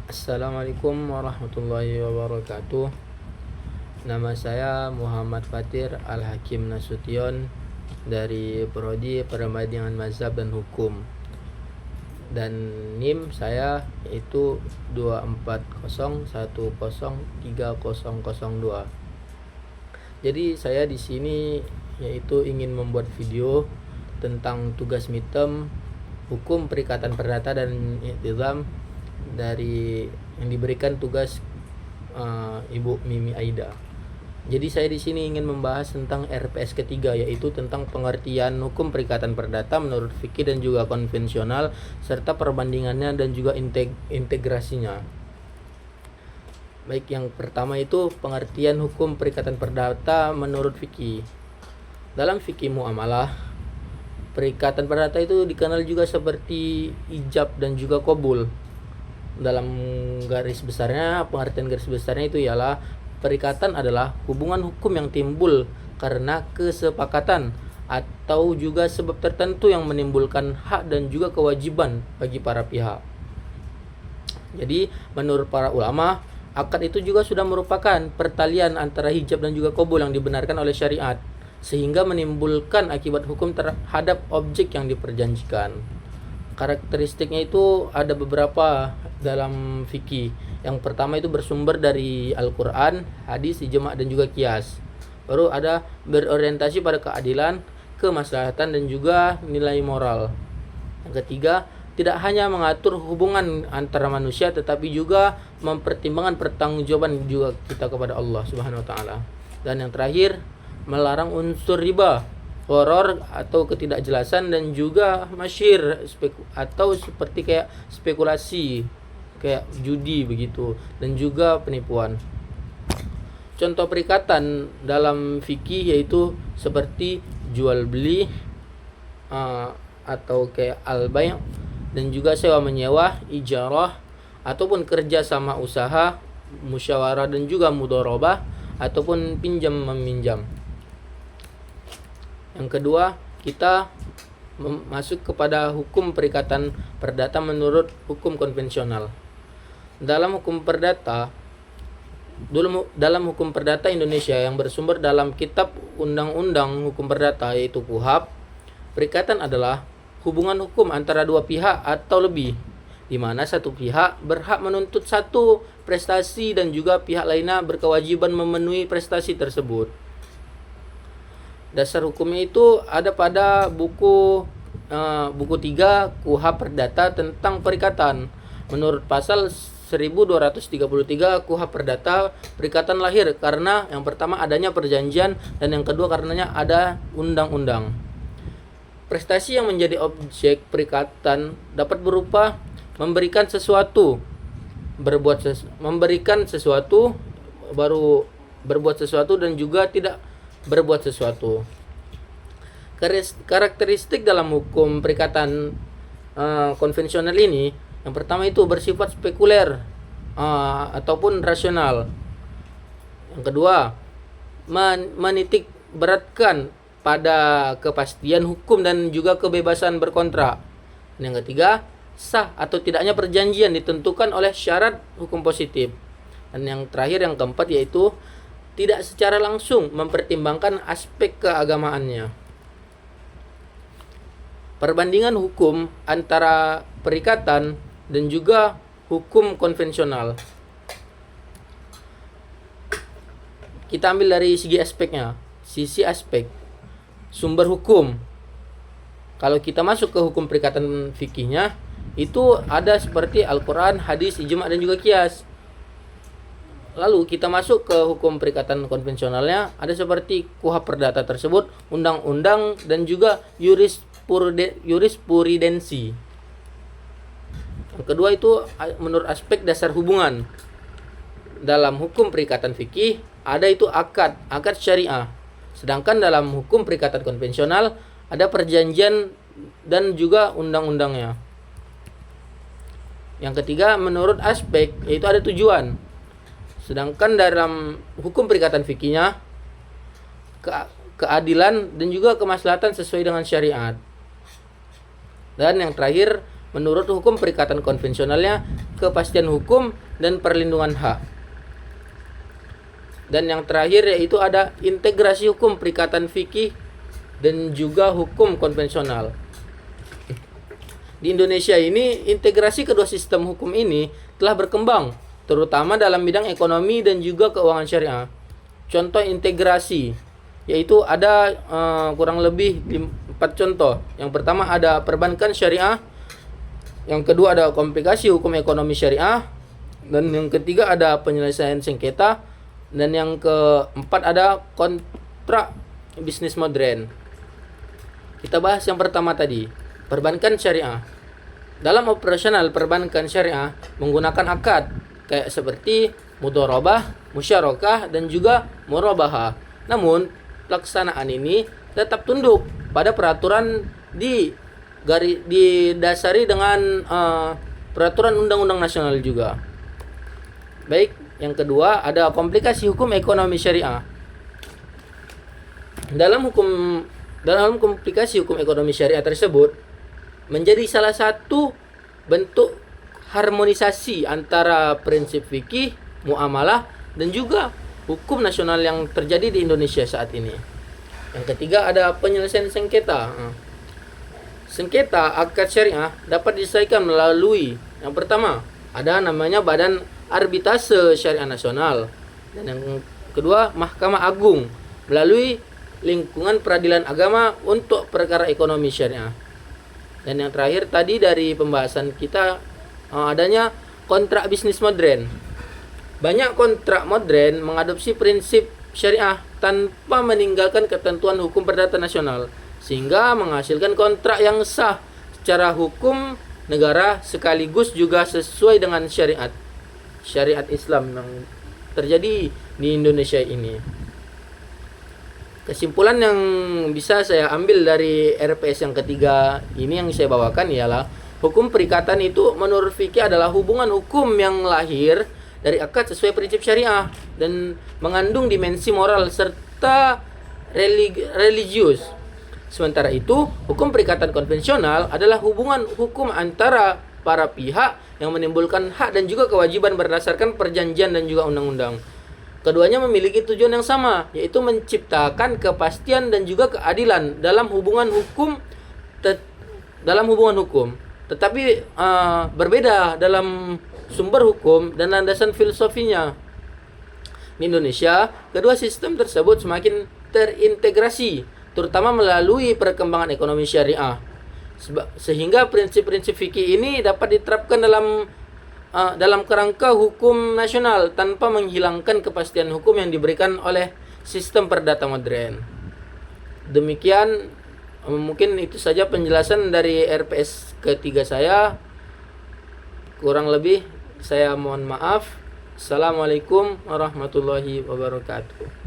Assalamualaikum warahmatullahi wabarakatuh. Nama saya Muhammad Fatir Al-Hakim Nasution dari Prodi Perbandingan Mazhab dan Hukum. Dan NIM saya yaitu 240103002. Jadi saya di sini yaitu ingin membuat video tentang tugas midterm hukum perikatan perdata dan iltizam dari yang diberikan tugas Ibu Mimi Aida. Jadi saya di sini ingin membahas tentang RPS ketiga, yaitu tentang pengertian hukum perikatan perdata menurut fikih dan juga konvensional, serta perbandingannya dan juga integrasinya. Baik, yang pertama itu pengertian hukum perikatan perdata menurut fikih. Dalam fikih muamalah, perikatan perdata itu dikenal juga seperti ijab dan juga qabul. Dalam garis besarnya, pengertian garis besarnya itu ialah perikatan adalah hubungan hukum yang timbul karena kesepakatan atau juga sebab tertentu yang menimbulkan hak dan juga kewajiban bagi para pihak. Jadi menurut para ulama, akad itu juga sudah merupakan pertalian antara hijab dan juga qabul yang dibenarkan oleh syariat, sehingga menimbulkan akibat hukum terhadap objek yang diperjanjikan. Karakteristiknya itu ada beberapa dalam fikih. Yang pertama itu bersumber dari Al-Quran, hadis, ijma' dan juga qiyas. Baru ada berorientasi pada keadilan, kemaslahatan dan juga nilai moral. Yang ketiga, tidak hanya mengatur hubungan antara manusia tetapi juga mempertimbangkan pertanggungjawaban juga kita kepada Allah Subhanahu wa taala. Dan yang terakhir, melarang unsur riba, horor atau ketidakjelasan dan juga masyir atau seperti kayak spekulasi, kayak judi begitu, dan juga penipuan. Contoh perikatan dalam fikih yaitu seperti jual beli atau kayak al-bay' dan juga sewa menyewa, ijarah ataupun kerja sama usaha, musyawarah dan juga mudharabah ataupun pinjam meminjam. Yang kedua, kita masuk kepada hukum perikatan perdata menurut hukum konvensional. Dalam hukum perdata Indonesia yang bersumber dalam Kitab Undang-Undang Hukum Perdata yaitu KUHP, perikatan adalah hubungan hukum antara dua pihak atau lebih, di mana satu pihak berhak menuntut satu prestasi dan juga pihak lainnya berkewajiban memenuhi prestasi tersebut. Dasar hukumnya itu ada pada buku 3 KUHP Perdata tentang perikatan. Menurut pasal 1233 KUHP Perdata, perikatan lahir karena yang pertama adanya perjanjian dan yang kedua karenanya ada undang-undang. Prestasi yang menjadi objek perikatan dapat berupa memberikan sesuatu, memberikan sesuatu, baru berbuat sesuatu dan juga tidak berbuat sesuatu. Karakteristik dalam hukum perikatan konvensional ini, yang pertama itu bersifat spekuler ataupun rasional. Yang kedua, menitik beratkan pada kepastian hukum dan juga kebebasan berkontrak. Dan yang ketiga, sah atau tidaknya perjanjian ditentukan oleh syarat hukum positif. Dan yang terakhir, yang keempat, yaitu tidak secara langsung mempertimbangkan aspek keagamaannya. Perbandingan hukum antara perikatan dan juga hukum konvensional. Kita ambil dari segi aspeknya. Sisi aspek sumber hukum. Kalau kita masuk ke hukum perikatan fikihnya, itu ada seperti Al-Quran, hadis, ijma' dan juga qiyas. Lalu kita masuk ke hukum perikatan konvensionalnya, ada seperti KUHP Perdata tersebut, undang-undang dan juga jurisprudensi. Yang kedua itu menurut aspek dasar hubungan. Dalam hukum perikatan fikih ada itu akad syariah. Sedangkan dalam hukum perikatan konvensional ada perjanjian dan juga undang-undangnya. Yang ketiga menurut aspek yaitu ada tujuan. Sedangkan dalam hukum perikatan fikihnya keadilan dan juga kemaslahatan sesuai dengan syariat. Dan yang terakhir menurut hukum perikatan konvensionalnya, kepastian hukum dan perlindungan hak. Dan yang terakhir yaitu ada integrasi hukum perikatan fikih dan juga hukum konvensional. Di Indonesia ini, integrasi kedua sistem hukum ini telah berkembang, terutama dalam bidang ekonomi dan juga keuangan syariah. Contoh integrasi, yaitu ada kurang lebih 4 contoh. Yang pertama ada perbankan syariah, yang kedua ada komplikasi hukum ekonomi syariah, dan yang ketiga ada penyelesaian sengketa, dan yang keempat ada kontrak bisnis modern. Kita bahas yang pertama tadi, perbankan syariah. Dalam operasional perbankan syariah menggunakan akad kayak seperti mudharabah, musyarakah dan juga murabahah. Namun pelaksanaan ini tetap tunduk pada peraturan didasari dengan peraturan undang-undang nasional juga. Baik, yang kedua ada komplikasi hukum ekonomi syariah. Dalam komplikasi hukum ekonomi syariah tersebut menjadi salah satu bentuk harmonisasi antara prinsip fikih, muamalah dan juga hukum nasional yang terjadi di Indonesia saat ini. Yang ketiga ada penyelesaian sengketa. Sengketa akad syariah dapat diselesaikan melalui yang pertama ada namanya Badan Arbitrase Syariah Nasional, dan yang kedua Mahkamah Agung melalui lingkungan peradilan agama untuk perkara ekonomi syariah. Dan yang terakhir tadi dari pembahasan kita adanya kontrak bisnis modern. Banyak kontrak modern mengadopsi prinsip syariah tanpa meninggalkan ketentuan hukum perdata nasional, sehingga menghasilkan kontrak yang sah secara hukum negara sekaligus juga sesuai dengan syariat Islam yang terjadi di Indonesia ini. Kesimpulan yang bisa saya ambil dari RPS yang ketiga ini yang saya bawakan ialah hukum perikatan itu menurut fikih adalah hubungan hukum yang lahir dari akad sesuai prinsip syariah dan mengandung dimensi moral serta religius. Sementara itu, hukum perikatan konvensional adalah hubungan hukum antara para pihak yang menimbulkan hak dan juga kewajiban berdasarkan perjanjian dan juga undang-undang. Keduanya memiliki tujuan yang sama, yaitu menciptakan kepastian dan juga keadilan dalam hubungan hukum, tetapi berbeda dalam sumber hukum dan landasan filosofinya. Di Indonesia, kedua sistem tersebut semakin terintegrasi, terutama melalui perkembangan ekonomi syariah, sehingga prinsip-prinsip fikih ini dapat diterapkan dalam kerangka hukum nasional tanpa menghilangkan kepastian hukum yang diberikan oleh sistem perdata modern. Demikian, mungkin itu saja penjelasan dari RPS ketiga saya. Kurang lebih saya mohon maaf. Assalamualaikum warahmatullahi wabarakatuh.